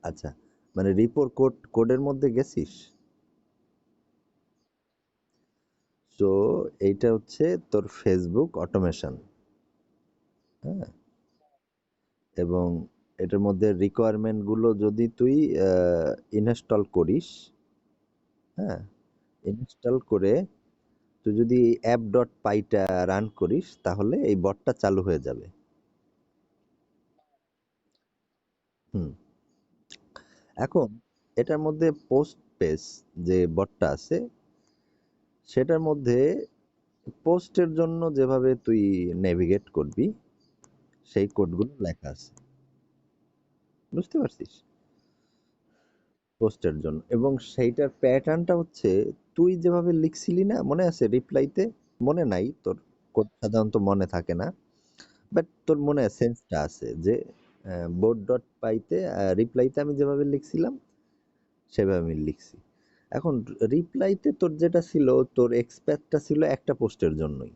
আচ্ছা, মানে কোডের মধ্যে গেছিস? তো এইটা হচ্ছে তোর ফেসবুক অটোমেশন। হ্যাঁ, এবং এটার মধ্যে রিকোয়ারমেন্ট গুলো যদি তুই ইনস্টল করিস, হ্যাঁ, ইনস্টল করে তুই যদি অ্যাপ ডট পাইটা রান করিস তাহলে এই বটটা চালু হয়ে যাবে। হুম, এখন এটার মধ্যে পোস্ট পেজ যে বটটা আছে সেটার মধ্যে পোস্টের জন্য যেভাবে তুই নেভিগেট করবি সেই কোডগুলো লেখা আছে, বুঝতে পারছিস? পোস্টের জন্য, এবং সেইটার প্যাটার্নটা হচ্ছে তুই যেভাবে লিখছিলি না, মনে আছে রিপ্লাইতে? মনে নাই তোর, কোড সাধারণত মনে থাকে না, বাট তোর মনে সেন্সটা আছে যে বোর্ড ডট পাইতে রিপ্লাইতে আমি যেভাবে লিখছিলাম সেভাবে আমি লিখছি। এখন রিপ্লাইতে তোর যেটা ছিল, তোর এক্সপেক্টটা ছিল একটা পোস্টের জন্যই।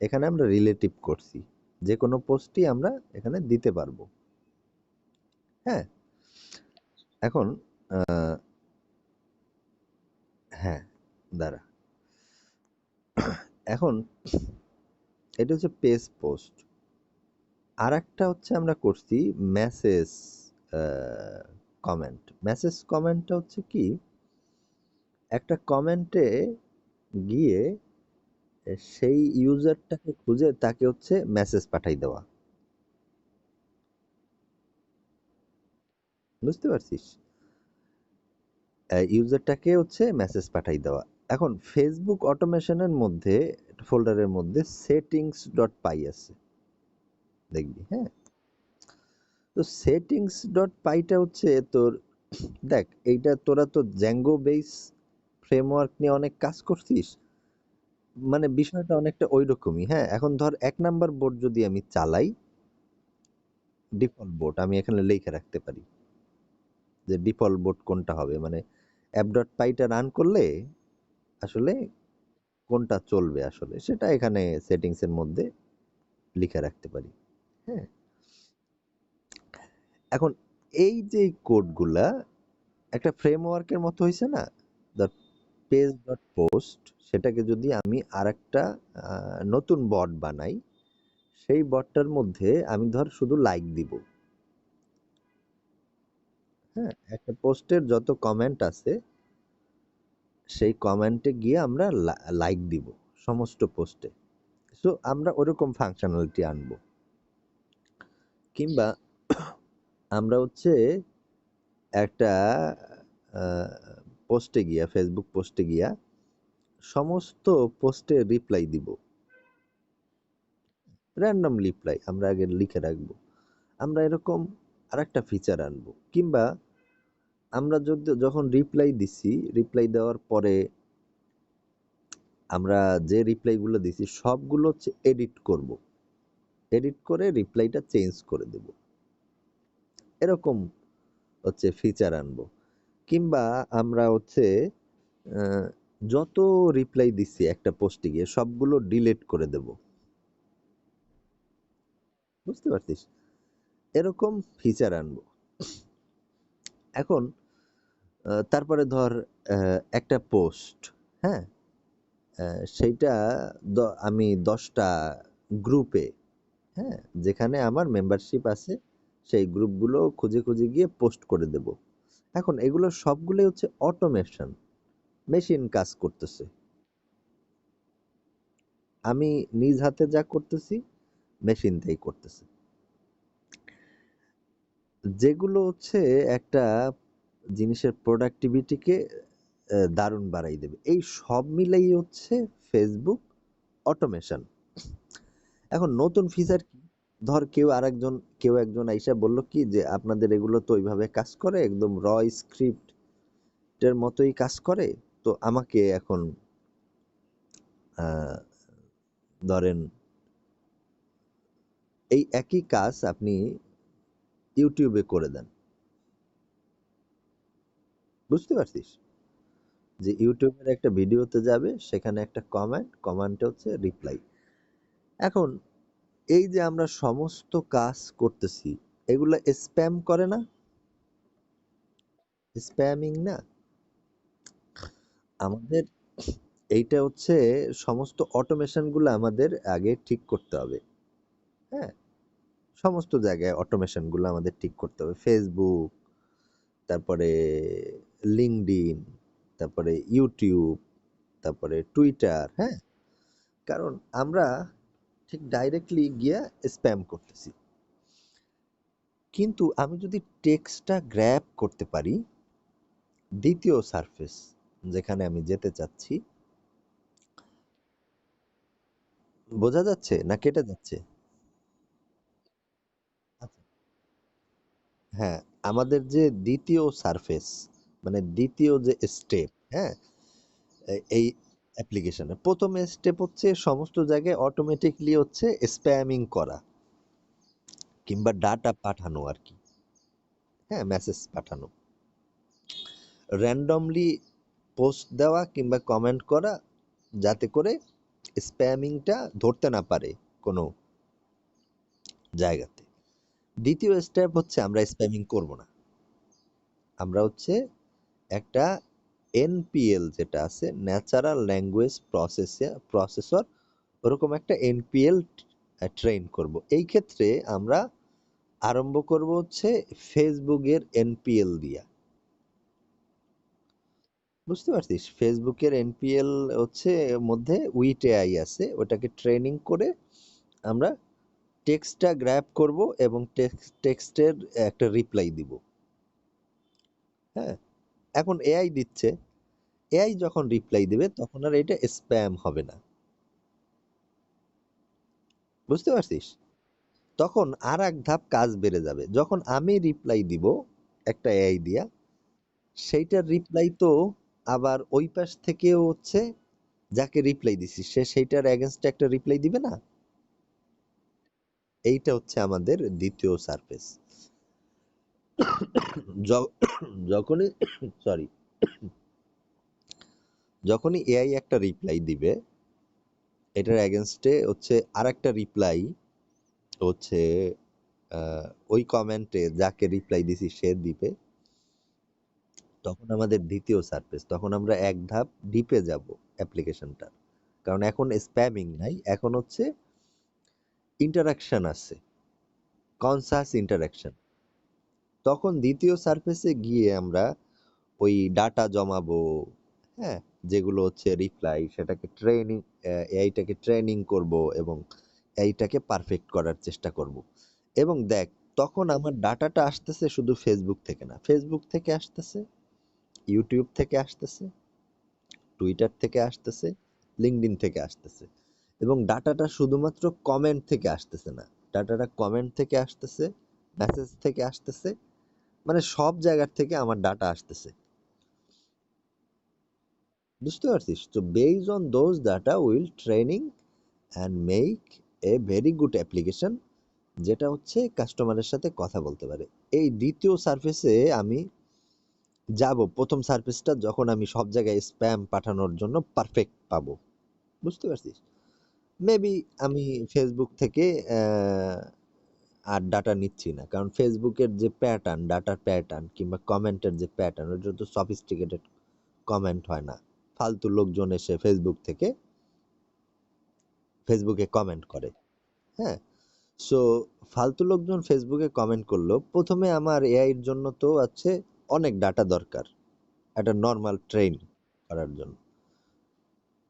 এখানে আমরা রিলেটিভ করছি, যে কোনো পোস্টই আমরা এখানে দিতে পারবো। হ্যাঁ, এখন আহ, হ্যাঁ, দাঁড়া, এখন এটা হচ্ছে পেজ পোস্ট। আর একটা হচ্ছে আমরা করছি মেসেজ কমেন্ট। মেসেজ কমেন্টটা হচ্ছে কি, একটা কমেন্টে গিয়ে সেই ইউজারটাকে খুঁজে তাকে হচ্ছে মেসেজ পাঠাই দেওয়া, বুঝতে পারছিস? ইউজারটাকে হচ্ছে মেসেজ পাঠাই দেওয়া। এখন ফেসবুক অটোমেশনের মধ্যে ফোল্ডারের মধ্যে সেটিংস ডট পাই আছে, দেখবি। হ্যাঁ, তো সেটিংস ডট পাইটা হচ্ছে তোর, দেখ এইটা তোরা তো জ্যাঙ্গো বেস ফ্রেমওয়ার্ক নিয়ে অনেক কাজ করছিস, মানে বিষয়টা অনেকটা ওই রকমই। হ্যাঁ, এখন ধর ১ নাম্বার বোর্ড যদি আমি চালাই, ডিফল্ট বোর্ড আমি এখানে লিখে রাখতে পারি যে ডিফল্ট বোর্ড কোনটা হবে, মানে অ্যাপ ডট পাইটা রান করলে আসলে কোনটা চলবে আসলে সেটা এখানে সেটিংস এর মধ্যে লিখে রাখতে পারি। হ্যাঁ, এখন এই যে কোডগুলা একটা ফ্রেমওয়ার্কের মতো হইছে না? ধর পেজ ডট পোস্ট, সেটাকে যদি আমি আরেকটা নতুন বট বানাই, সেই বটটার মধ্যে আমি ধর শুধু লাইক দিব। হ্যাঁ, একটা পোস্টের যত কমেন্ট আছে সেই কমেন্টে গিয়ে আমরা লাইক দিব সমস্ত পোস্টে। সো আমরা ওরকম ফাংশনালিটি আনবো, কিংবা আমরা হচ্ছে একটা পোস্টে গিয়া, ফেসবুক পোস্টে গিয়া সমস্ত পোস্টে রিপ্লাই দিব, র্যান্ডম রিপ্লাই আমরা আগে লিখে রাখবো। আমরা এরকম আরেকটা ফিচার আনবো, কিংবা আমরা যদি যখন রিপ্লাই দিছি, রিপ্লাই দেওয়ার পরে আমরা যে রিপ্লাইগুলো দিছি সবগুলো হচ্ছে এডিট করব, এডিট করে রিপ্লাইটা চেঞ্জ করে দেব, এরকম হচ্ছে ফিচার আনবো। কিংবা আমরা হচ্ছে আহ, যত রিপ্লাই দিছি একটা পোস্টে গিয়ে সবগুলো ডিলিট করে দেব, বুঝতে পারছিস? এরকম ফিচার আনবো। এখন তারপরে ধর একটা পোস্ট, হ্যাঁ, সেইটা আমি ১০টা গ্রুপে, হ্যাঁ, যেখানে আমার মেম্বারশিপ আছে সেই গ্রুপগুলো খুঁজে খুঁজে গিয়ে পোস্ট করে দেব। এখন এগুলো সবগুলোই হচ্ছে অটোমেশন, মেশিন কাজ করতেছে। আমি নিজ হাতে যা করতেছি মেশিন তাই করতেছে, যেগুলো হচ্ছে একটা জিনিসের প্রোডাক্টিভিটিকে দারুণ বাড়াই দেবে। এই সব মিলাই হচ্ছে ফেসবুক অটোমেশন। এখন নতুন ফিচার কি, ধর কেউ একজন আইসা বলল কি যে আপনাদের এগুলো তো ওইভাবে কাজ করে, একদম র স্ক্রিপ্টের মতোই কাজ করে, তো আমাকে এখন আহ, ধরেন এই একই কাজ আপনি ইউটিউবে করে দেন, বুঝতে পারছিস? যে ইউটিউবের একটা ভিডিওতে যাবে, সেখানে একটা কমেন্ট হচ্ছে রিপ্লাই। এখন এই যে আমরা সমস্ত কাজ করতেছি, এগুলা স্প্যাম করে না? স্প্যামিং না? আমাদের এইটা হচ্ছে সমস্ত অটোমেশন গুলো আমাদের আগে ঠিক করতে হবে। হ্যাঁ, সমস্ত জায়গায় অটোমেশন গুলো আমাদের ঠিক করতে হবে। ফেসবুক, তারপরে লিঙ্কডইন, তারপরে ইউটিউব, তারপরে টুইটার। হ্যাঁ, কারণ আমরা ঠিক ডাইরেক্টলি গিয়া স্প্যাম করতেছি। কিন্তু আমি যদি টেক্সটটা গ্র্যাব করতে পারি, দ্বিতীয় সারফেস যেখানে আমি যেতে চাচ্ছি, বোঝা যাচ্ছে না কেটে যাচ্ছে? আচ্ছা, হ্যাঁ, আমাদের যে দ্বিতীয় সারফেস, মানে দ্বিতীয় যে স্টেপ, হ্যাঁ, এই অ্যাপ্লিকেশনে প্রথম স্টেপ হচ্ছে সমস্ত জায়গায় অটোমেটিকলি হচ্ছে স্প্যামিং করা কিংবা ডাটা পাঠানো আর কি। হ্যাঁ, মেসেজ পাঠানো, র্যান্ডমলি পোস্ট দেওয়া কিংবা কমেন্ট করা, যাতে করে স্প্যামিংটা ধরতে না পারে কোনো জায়গাতে। দ্বিতীয় স্টেপ হচ্ছে আমরা স্প্যামিং করব না, আমরা হচ্ছে একটা এনপিএল যেটা আছে, ন্যাচারাল ল্যাঙ্গুয়েজ প্রসেসর, ওরকম একটা এনপিএল ট্রেন করব। এই ক্ষেত্রে আমরা আরম্ভ করব হচ্ছে ফেসবুকের এনপিএল দিয়া। বুঝতে পারছিস? ফেসবুকের এনপিএল হচ্ছে মধ্যে উইট এআই আছে, ওটাকে ট্রেনিং করে আমরা টেক্সটটা গ্র্যাব করব এবং টেক্সটের একটা রিপ্লাই দিব। হ্যাঁ, এখন এআই দিচ্ছে, এআই যখন রিপ্লাই দিবে তখন আর এটা স্প্যাম হবে না। বুঝতে পারছিস? তখন আর এক ধাপ কাজ বেড়ে যাবে। যখন আমি রিপ্লাই দিব একটা এআই দিয়া, সেইটার রিপ্লাই তো আবার ওই পাশ থেকেও হচ্ছে যাকে রিপ্লাই দিছি সে সেইটার এগেনস্টে একটা রিপ্লাই দিবে না? এইটা হচ্ছে আমাদের দ্বিতীয় সারফেস। যখনই সরি, যখনই এআই একটা রিপ্লাই দিবে, এটার এগেনস্টে হচ্ছে আর একটা রিপ্লাই হচ্ছে ওই কমেন্টে যাকে রিপ্লাই দিছি সে দিবে। তখন আমাদের দ্বিতীয় সারফেস, তখন আমরা এক ধাপ ডিপে যাব অ্যাপ্লিকেশনটা, কারণ এখন স্প্যামিং নাই, এখন হচ্ছে ইন্টারাকশন আছে, কনসাস ইন্টারাকশন। তখন দ্বিতীয় সারফেসে গিয়ে আমরা ওই ডাটা জমাবো, হ্যাঁ, যেগুলো হচ্ছে রিপ্লাই, সেটাকে ট্রেনিং, এআইটাকে ট্রেনিং করব এবং এইটাকে পারফেক্ট করার চেষ্টা করব। এবং দেখ, তখন আমার ডাটাটা আসতেছে শুধু ফেসবুক থেকে না, ফেসবুক থেকে আসতেছে, ইউটিউব থেকে আসতেছে, টুইটার থেকে আসতেছে, লিঙ্কডইন থেকে আসতেছে। এবং ডাটাটা শুধুমাত্র কমেন্ট থেকে আসতেছে না, ডাটাটা কমেন্ট থেকে আসতেছে, মেসেজ থেকে আসতেছে, মানে সব জায়গার থেকে আমার ডাটা আসতেছে। বুঝতে পারছিস? তো based on those data will training and make a very good application, যেটা হচ্ছে কাস্টমারের সাথে কথা বলতে পারে। এই দ্বিতীয় সার্ফেসে আমি যাব, প্রথম সার্ফেসটা যখন আমি সব জায়গায় স্প্যাম পাঠানোর জন্য পারফেক্ট পাবো। বুঝতে পারছিস? মেবি আমি ফেসবুক থেকে আর ডাটা নিচ্ছি না, কারণ ফেসবুকের যে প্যাটার্ন, ডাটার প্যাটার্ন কিংবা কমেন্টের যে প্যাটার্ন, ওটা তো সফিস্টিকেটেড কমেন্ট হয় না। ফালতু লোকজন এসে ফেসবুক থেকে ফেসবুকে কমেন্ট করে। হ্যাঁ, সো ফালতু লোকজন ফেসবুকে কমেন্ট করলো, প্রথমে আমার এআই এর জন্য তো আছে অনেক ডাটা দরকার একটা নর্মাল ট্রেন করার জন্য।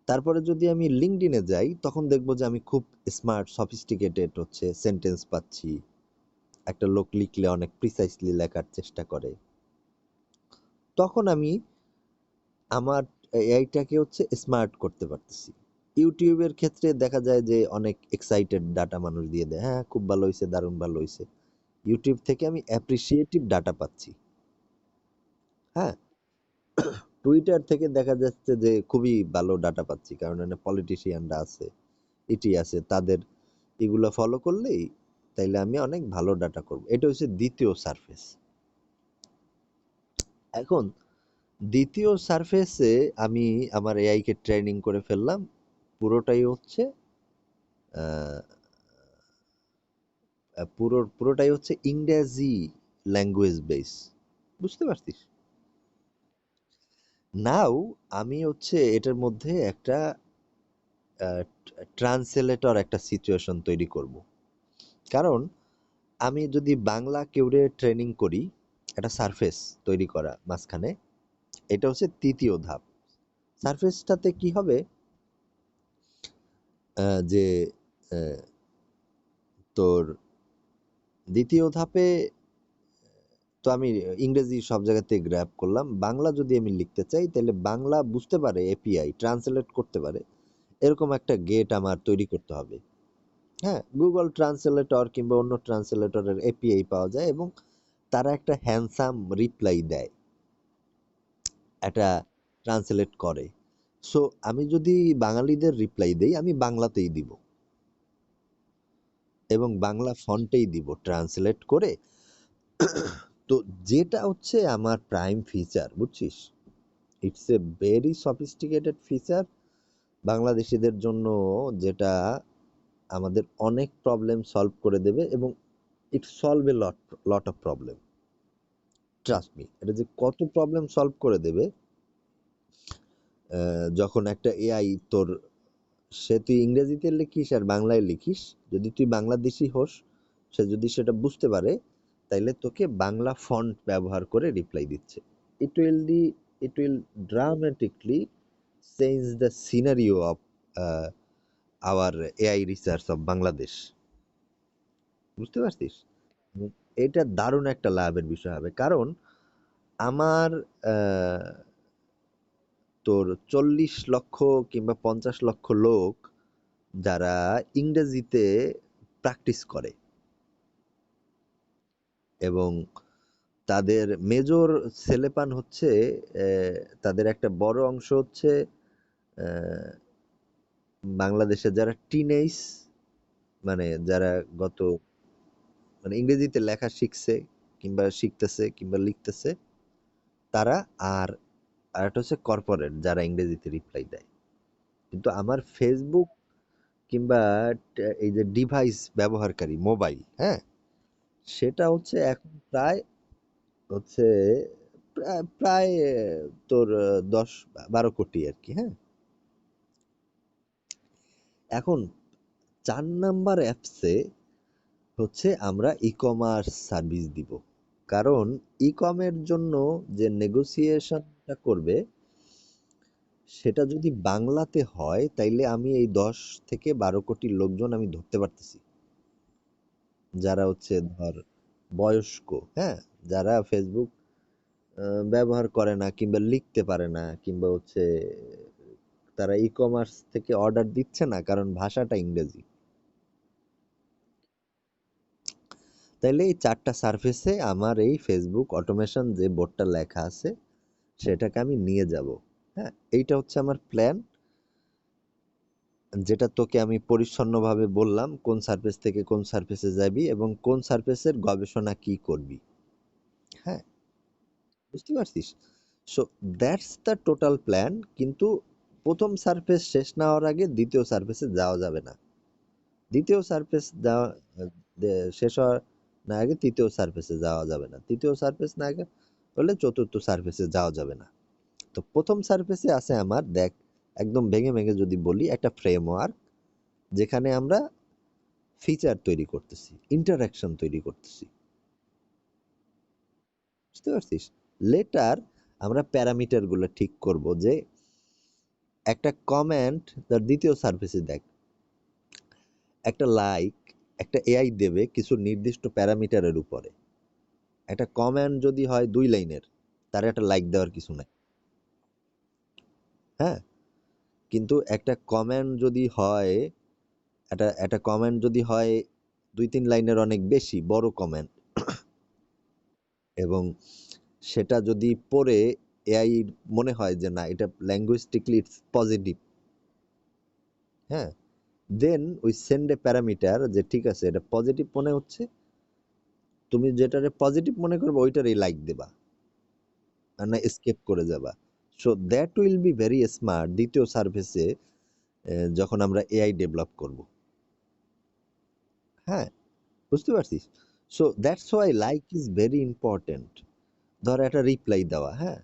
তারপরে যদি আমি লিঙ্কডইনে যাই, তখন দেখবো যে আমি খুব স্মার্ট সফিস্টিকেটেড হচ্ছে সেন্টেন্স পাচ্ছি, একটা লোক লিখলে অনেক প্রিসাইসলি লেখার চেষ্টা করে। তখন আমি আমার এআইটাকে হচ্ছে স্মার্ট করতে পারতেছি। ইউটিউবের ক্ষেত্রে দেখা যায় যে অনেক এক্সাইটেড ডাটা মানুষ দিয়ে দেয়, হ্যাঁ খুব ভালো হয়েছে, দারুণ ভালো হয়েছে। ইউটিউব থেকে আমি অ্যাপ্রিসিয়েটিভ ডাটা পাচ্ছি। হ্যাঁ, টুইটার থেকে দেখা যাচ্ছে যে খুবই ভালো ডাটা পাচ্ছি, কারণ এখানে পলিটিশিয়ানরা আছে, এটি আছে, তাদের এগুলো ফলো করলেই তাইলে আমি অনেক ভালো ডাটা করব। এটা হচ্ছে দ্বিতীয় সারফেস। এখন দ্বিতীয় সারফেসে আমি আমার এআই কে ট্রেনিং করে ফেললাম, পুরোটাই হচ্ছে পুরোটাই হচ্ছে ইংরেজি ল্যাঙ্গুয়েজ বেস, বুঝতে পারছিস? নাও আমি হচ্ছে এটার মধ্যে একটা ট্রান্সলেটর একটা সিচুয়েশন তৈরি করব। কারণ আমি যদি বাংলা কেউরে ট্রেনিং করি, একটা সারফেস তৈরি করা মাঝখানে, এটা হচ্ছে তৃতীয় ধাপ। সারফেসটাতে কি হবে, যে তোর দ্বিতীয় ধাপে তো আমি ইংরেজি সব জায়গাতে গ্র্যাব করলাম, বাংলা যদি আমি লিখতে চাই তাহলে বাংলা বুঝতে পারে, এপিআই ট্রান্সলেট করতে পারে, এরকম একটা গেট আমার তৈরি করতে হবে। হ্যাঁ, গুগল ট্রান্সলেটর কিংবা অন্য ট্রান্সলেটরের এপিআই পাওয়া যায় এবং তারা একটা হ্যান্ডসাম রিপ্লাই দেয়, এটা ট্রান্সলেট করে। সো আমি যদি বাঙালিদের রিপ্লাই দেই, আমি বাংলাতেই দিব এবং বাংলা ফন্টেই দিব ট্রান্সলেট করে। তো যেটা হচ্ছে আমার প্রাইম ফিচার, বুঝছিস? It's a very sophisticated feature বাংলাদেশিদের জন্য, যেটা আমাদের অনেক প্রবলেম সলভ করে দেবে এবং it solve a lot of problem. Trust me, এটা যে কত প্রবলেম সলভ করে দেবে। যখন একটা এআই তোর, সে তুই ইংরেজিতে লিখিস আর বাংলায় লিখিস, যদি তুই বাংলাদেশি হোস, সে যদি সেটা বুঝতে পারে, তাইলে তোকে বাংলা ফন্ট ব্যবহার করে রিপ্লাই দিচ্ছে। ইট উইল ডি it will dramatically change the scenario of our AI research of Bangladesh, বুঝতে পারছিস? এটা দারুণ একটা লাভের বিষয় হবে, কারণ আমার তোর 40 লক্ষ কিংবা 50 লক্ষ লোক যারা ইংরেজিতে প্র্যাকটিস করে এবং তাদের মেজর ছেলেপান হচ্ছে, তাদের একটা বড় অংশ হচ্ছে বাংলাদেশে যারা টিনেজ, মানে যারা গত, মানে ইংরেজিতে লেখা শিখছে কিংবা শিখতেছে কিংবা লিখতেছে তারা, আর একটা হচ্ছে কর্পোরেট যারা ইংরেজিতে রিপ্লাই দেয়। কিন্তু আমার ফেসবুক কিংবা এই যে ডিভাইস ব্যবহারকারী মোবাইল, হ্যাঁ, সেটা হচ্ছে এখন প্রায় হচ্ছে প্রায় তোর 10-12 কোটি আর কি। হ্যাঁ, এখন 4 নাম্বার অ্যাপসে হচ্ছে আমরা ই কমার্স সার্ভিস দিব, কারণ ই কমের জন্য যে নেগোসিয়েশনটা করবে সেটা যদি বাংলাতে হয়, তাইলে আমি এই 10 থেকে 12 কোটি লোকজন আমি ধরতে পারতেছি, যারা হচ্ছে ধর বয়স্ক, হ্যাঁ, যারা ফেসবুক ব্যবহার করে না কিংবা লিখতে পারে না কিংবা হচ্ছে তারা ই কমার্স থেকে অর্ডার দিচ্ছে না কারণ ভাষাটা ইংরেজি। তাইলে এই 4টা সারফেসে আমার এই ফেসবুক অটোমেশন যে বোর্ডটা লেখা আছে সেটাকে আমি নিয়ে যাব। হ্যাঁ, এইটা হচ্ছে আমার প্ল্যান, যেটা তোকে আমি পরিচ্ছন্নভাবে বললাম কোন সারফেস থেকে কোন সারফেসে যাবি এবং কোন সারফেসের গবেষণা কি করবি। হ্যাঁ, বুঝতে পারছিস? So that's the total plan. কিন্তু প্রথম সারফেস শেষ না হওয়ার আগে দ্বিতীয় সারফেসে যাওয়া যাবে না। দ্বিতীয় সারফেস শেষ হওয়ার না আগে তৃতীয় সারফেসে যাওয়া যাবে না। তৃতীয় সারফেস না আগে হলে চতুর্থ সারফেসে যাওয়া যাবে না। তো প্রথম সারফেসে আছে আমার, দেখ, একদম ভেঙে ভেঙে যদি বলি, একটা ফ্রেমওয়ার্ক যেখানে আমরা ফিচার তৈরি করতেছি, ইন্টারাকশন তৈরি করতেছি, বুঝতে পারছিস? লেটার আমরা প্যারামিটার গুলো ঠিক করব, যে একটা কমেন্ট তার দ্বিতীয় সার্ভিসে দেখ, একটা লাইক একটা এআই দেবে কিছু নির্দিষ্ট প্যারামিটারের উপরে। একটা কমেন্ট যদি হয় 2 লাইনের, তার একটা লাইক দেওয়ার কিছু নাই। হ্যাঁ, কিন্তু একটা কমেন্ট যদি হয়, একটা কমেন্ট যদি হয় 2-3 লাইনের, অনেক বেশি বড় কমেন্ট, এবং সেটা যদি পড়ে এআই মনে হয় যে না এটা ল্যাঙ্গুয়েস্টিকলি ইটস পজিটিভ, হ্যাঁ, দেন ওই সেন্ড এ প্যারামিটার, যে ঠিক আছে এটা পজিটিভ মনে হচ্ছে, তুমি যেটারে পজিটিভ মনে করবে ওইটারই লাইক দেবা, আর না স্কেপ করে যাবা। So that will be very smart দ্বিতীয় সার্ভিসে যখন আমরা এআই ডেভেলপ করব। হ্যাঁ, বুঝতে পারছিস? So that's why like is very important. ধর একটা রিপ্লাই দেওয়া, হ্যাঁ?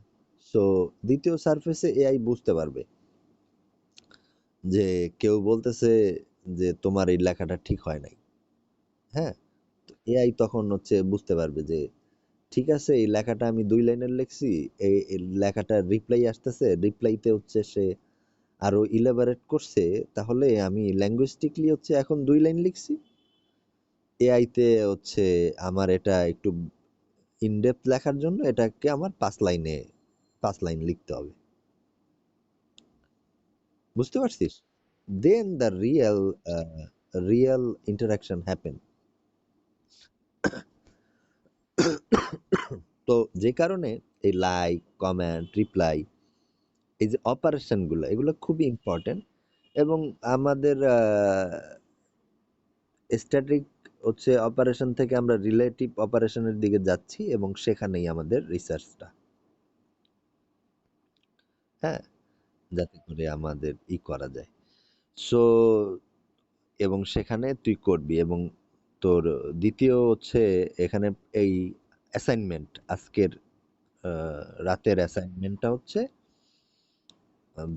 সো দ্বিতীয় সারফেসে এআই বুঝতে পারবে যে কেউ বলতেছে যে তোমার এই লেখাটা ঠিক হয় নাই, হ্যাঁ? তো এআই তখন হচ্ছে বুঝতে পারবে যে ঠিক আছে এই লেখাটা আমি ২ লাইনের লিখছি, এই লেখাটার রিপ্লাই আসতেছে, রিপ্লাইতে হচ্ছে সে আরো ইলাবোরেট করছে, তাহলে আমি লিঙ্গুইস্টিকলি হচ্ছে এখন ২ লাইন লিখছি, এআই তে হচ্ছে আমার এটা একটু ইন ডেপথ লেখার জন্য এটাকে আমার ৫ লাইন লিখতে হবে। বুঝতে পারছিস? দেন দ্য রিয়েল ইন্টারাকশন হ্যাপেন। তো যে কারণে এই লাইক, কমেন্ট, রিপ্লাই, এই যে অপারেশন গুলো এগুলো খুবই ইম্পর্টেন্ট এবং আমাদের স্ট্যাটিক হচ্ছে অপারেশন থেকে আমরা রিলেটিভ অপারেশনের দিকে যাচ্ছি এবং সেখানেই আমাদের রিসার্চটা, হ্যাঁ, যাতে করে আমাদের করা যায়। সো এবং সেখানে তুই করবি এবং তোর দ্বিতীয় হচ্ছে এখানে এই অ্যাসাইনমেন্ট আজকের রাতের অ্যাসাইনমেন্টটা হচ্ছে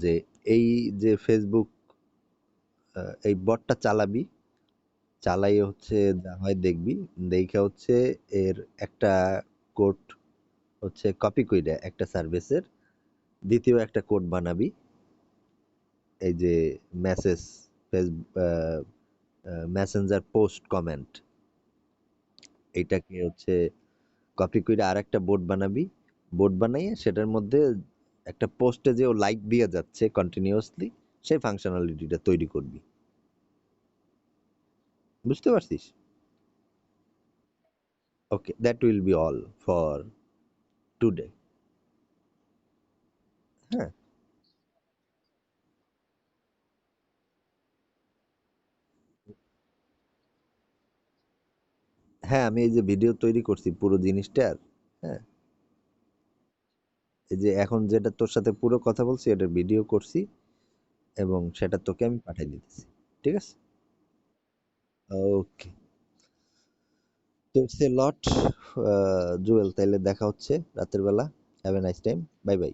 যে এই যে ফেসবুক এই বটটা চালাবি, চালাই হচ্ছে যা হয় দেখবি, দেখে হচ্ছে এর একটা কোড হচ্ছে কপি কইরা একটা সার্ভিসের দ্বিতীয় একটা কোড বানাবি, এই যে মেসেজ মেসেঞ্জার পোস্ট কমেন্ট এইটাকে হচ্ছে কপি করে আর একটা বোর্ড বানাবি, বোর্ড বানাইয়ে সেটার মধ্যে একটা পোস্টে যে ও লাইক দিয়ে যাচ্ছে কন্টিনিউয়াসলি সেই ফাংশনালিটিটা তৈরি করবি। বুঝতে পারছিস? Okay, that will be all for today. হ্যাঁ, হ্যাঁ, আমি এই যে ভিডিও তৈরি করছি পুরো জিনিসটার, হ্যাঁ, এই যে এখন যেটা তোর সাথে পুরো কথা বলছি এটার ভিডিও করছি এবং সেটা তোকে আমি পাঠিয়ে দিতেছি। ঠিক আছে? ওকে, তো ইটস এ লট। জুয়েল, তাইলে দেখা হচ্ছে রাতের বেলা। Have a nice time. Bye by.